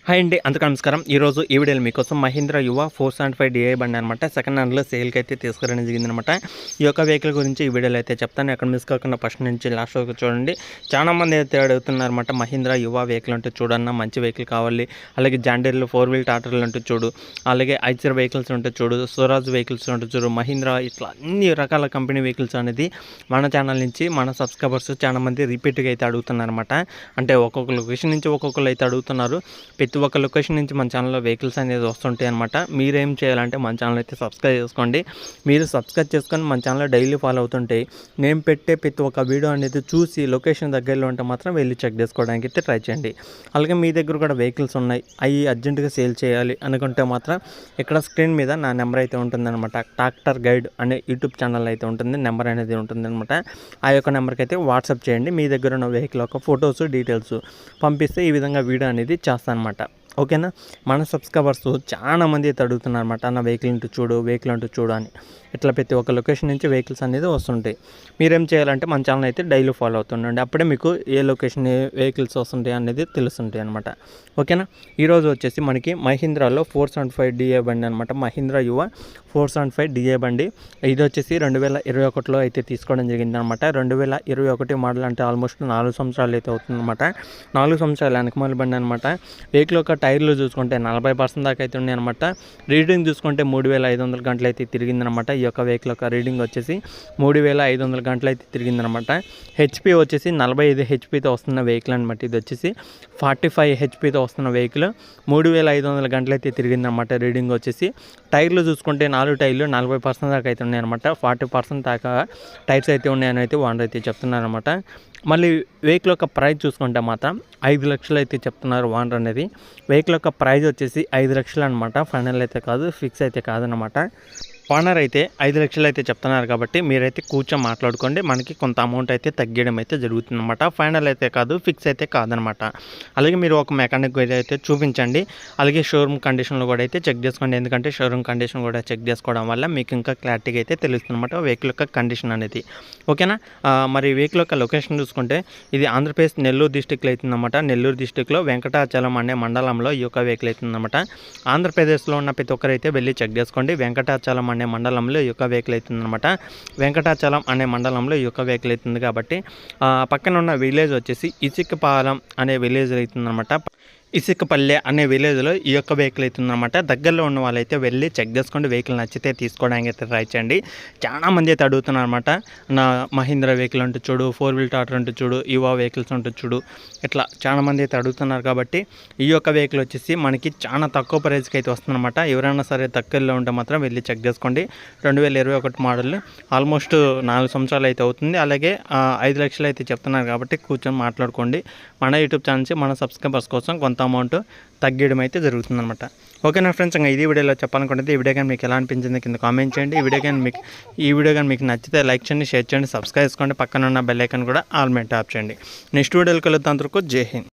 Hi అండి, అందరికీ నమస్కారం. ఈరోజు ఈ వీడియోలో మీకోసం మహీంద్రా యువ 475 DI బండి అనమాట సెకండ్ హ్యాండ్లో సేల్కి అయితే తీసుకురావడం జరిగిందనమాట. ఈ యొక్క వెహికల్ గురించి ఈ వీడియోలో అయితే చెప్తాను. ఎక్కడ మిస్ కాకుండా ఫస్ట్ నుంచి లాస్ట్ వరకు చూడండి. చాలామంది అయితే అడుగుతున్నారన్నమాట, మహీంద్రా యువ వెహికల్ అంటే చూడన్నా మంచి వెహికల్ కావాలి, అలాగే జాండీర్లు 4-wheel ట్రాక్టర్లు అంటే చూడు, అలాగే ఐచర్ వెహికల్స్ ఉంటే చూడు, స్వరాజ్ వెహికల్స్ ఉంటే చూడు, మహీంద్రా ఇట్లా అన్ని రకాల కంపెనీ వెహికల్స్ అనేది మన ఛానల్ నుంచి మన సబ్స్క్రైబర్స్ చాలామంది రిపీట్గా అయితే అడుగుతున్నారన్నమాట. అంటే ఒక్కొక్క లొకేషన్ నుంచి ఒక్కొక్కరు అయితే అడుగుతున్నారు. ప్రతి ఒక్క లొకేషన్ నుంచి మన ఛానల్లో వెహికల్స్ అనేది వస్తుంటాయి అనమాట. మీరేం చేయాలంటే మన ఛానల్ అయితే సబ్స్క్రైబ్ చేసుకోండి. మీరు సబ్స్క్రైబ్ చేసుకొని మన ఛానల్ డైలీ ఫాలో అవుతుంటాయి. నేను పెట్టే ప్రతి ఒక్క వీడియో అనేది చూసి లొకేషన్ దగ్గరలో ఉంటే మాత్రం వెళ్ళి చెక్ చేసుకోవడానికి అయితే ట్రై చేయండి. అలాగే మీ దగ్గర కూడా వెహికల్స్ ఉన్నాయి, అవి అర్జెంటుగా సేల్ చేయాలి అనుకుంటే మాత్రం ఇక్కడ స్క్రీన్ మీద నా నెంబర్ అయితే ఉంటుందన్నమాట. ట్రాక్టర్ గైడ్ అనే యూట్యూబ్ ఛానల్ అయితే ఉంటుంది, నెంబర్ అనేది ఉంటుందన్నమాట. ఆ యొక్క నెంబర్కి అయితే వాట్సాప్ చేయండి. మీ దగ్గర ఉన్న వెహికల్ యొక్క ఫొటోస్ డీటెయిల్స్ పంపిస్తే ఈ విధంగా వీడియో అనేది చేస్తాను అనమాట. ఓకేనా. మన సబ్స్క్రైబర్స్ చాలా మంది అయితే అడుగుతున్నారు అనమాట, అన్న వెహికల్ అంటూ చూడు అని. ఇట్లా ప్రతి ఒక్క లొకేషన్ నుంచి వెహికల్స్ అనేది వస్తుంటాయి. మీరేం చేయాలంటే మన ఛానల్ అయితే డైలీ ఫాలో అవుతుండండి. అప్పుడే మీకు ఏ లొకేషన్ ఏ వెహికల్స్ వస్తుంటాయి అనేది తెలుస్తుంటాయి అనమాట. ఓకేనా. ఈరోజు వచ్చేసి మనకి మహీంద్రాలో 475 DI బండి అనమాట. మహీంద్రా యువ 475 DI బండి. ఇది వచ్చేసి 2021లో అయితే తీసుకోవడం జరిగింది అనమాట. 2021 మోడల్ అంటే ఆల్మోస్ట్ 4 సంవత్సరాలు అయితే అవుతుందన్నమాట. 4 సంవత్సరాలు వెనకమాల బండి అనమాట. వెహికల్ యొక్క టైర్లు చూసుకుంటే 40% దాకా అయితే ఉన్నాయి అనమాట. రీడింగ్ చూసుకుంటే 3500 గంటలు అయితే తిరిగిందనమాట. ఈ యొక్క వెహికల్ యొక్క రీడింగ్ వచ్చేసి 3500 గంటలు అయితే తిరిగిందనమాట. హెచ్పి వచ్చేసి 45 హెచ్పితో వస్తున్న వెహికల్ అనమాట. ఇది వచ్చేసి 45 హెచ్పితో వస్తున్న వెహికల్ 3500 గంటలు అయితే తిరిగిందనమాట. రీడింగ్ వచ్చేసి టైర్లు చూసుకుంటే 4 టైర్లు 40% దాకా అయితే ఉన్నాయన్నమాట. 40% దాకా టైర్స్ అయితే ఉన్నాయని అయితే ఓనర్ అయితే చెప్తున్నారనమాట. మళ్ళీ వెహికల్ యొక్క ప్రైస్ చూసుకుంటే మాత్రం 5 లక్షలు అయితే చెప్తున్నారు ఓనర్ అనేది. వెహికల్ యొక్క ప్రైస్ వచ్చేసి 5 లక్షలు అనమాట. ఫైనల్ అయితే కాదు, ఫిక్స్ అయితే కాదనమాట. ఓనర్ అయితే 5 లక్షలు అయితే చెప్తున్నారు కాబట్టి మీరైతే కూర్చొని మాట్లాడుకోండి. మనకి కొంత అమౌంట్ అయితే తగ్గడం అయితే జరుగుతుందన్నమాట. ఫైనల్ అయితే కాదు, ఫిక్స్ అయితే కాదనమాట. అలాగే మీరు ఒక మెకానిక్ అయితే చూపించండి. అలాగే షోరూమ్ కండిషన్లో కూడా అయితే చెక్ చేసుకోండి. ఎందుకంటే షోరూమ్ కండిషన్ కూడా చెక్ చేసుకోవడం వల్ల మీకు ఇంకా క్లారిటీగా అయితే తెలుస్తుంది అనమాట వెహికల్ యొక్క కండిషన్ అనేది. ఓకేనా. మరి వెహికల్ యొక్క లొకేషన్ చూసుకుంటే ఇది ఆంధ్రప్రదేశ్ నెల్లూరు డిస్టిక్లో అవుతుందన్నమాట. నెల్లూరు డిస్టిక్లో వెంకటాచలం అనే మండలంలో ఈ యొక్క వెహికల్ అవుతుందన్నమాట. ఆంధ్రప్రదేశ్లో ఉన్న ప్రతి ఒక్కరైతే వెళ్ళి చెక్ చేసుకోండి. వెంకటాచలం అనే మండలంలో ఈ యొక్క వెహికల్ అవుతుందన్నమాట. వెంకటాచలం అనే మండలంలో ఈ యొక్క వెహికల్ అవుతుంది కాబట్టి పక్కన ఉన్న విలేజ్ వచ్చేసి ఇసికపాలెం అనే విలేజ్ అవుతుందన్నమాట. ఇసుకపల్లె అనే విలేజ్లో ఈ యొక్క వెహికల్ అవుతుందన్నమాట. దగ్గరలో ఉన్న వాళ్ళైతే వెళ్ళి చెక్ చేసుకోండి. వెహికల్ నచ్చితే తీసుకోవడానికి అయితే ట్రై చేయండి. చాలామంది అయితే అడుగుతున్నారు అనమాట, నా మహీంద్రా వెహికల్ అంటూ చూడు, 4-wheel ట్రాక్టర్ అంటూ చూడు, యువ వెహికల్స్ అంటూ చూడు, ఇట్లా చాలామంది అయితే అడుగుతున్నారు కాబట్టి ఈ యొక్క వెహికల్ వచ్చేసి మనకి చాలా తక్కువ ప్రైస్కి అయితే వస్తుందన్నమాట. ఎవరైనా సరే దగ్గరలో ఉంటే మాత్రం వెళ్ళి చెక్ చేసుకోండి. 2021 మోడల్ ఆల్మోస్ట్ 4 సంవత్సరాలు అయితే అవుతుంది. అలాగే 5 లక్షలు అయితే చెప్తున్నారు కాబట్టి కూర్చొని మాట్లాడుకోండి. మన యూట్యూబ్ ఛానల్ నుంచి మన సబ్స్క్రైబర్స్ కోసం కొంత అమౌంట్ తగ్గడం అయితే జరుగుతుందన్నమాట. ఓకేనా ఫ్రెండ్స్, ఇంకా ఇది వీడియోలో చెప్పాలనుకుంటే ఈ వీడియో కానీ మీకు ఎలా అనిపించింది కింద కామెంట్ చేయండి. ఈ వీడియో కానీ మీకు నచ్చితే లైక్ చేయండి, షేర్ చేయండి, సబ్స్క్రైబ్ చేసుకోండి. పక్కన ఉన్న బెల్ ఐకాన్ కూడా ఆల్ మీద ట్యాప్ చేయండి. నెక్స్ట్ వీడియోలో కలుద్దాం. అంతవరకు జై హింద్.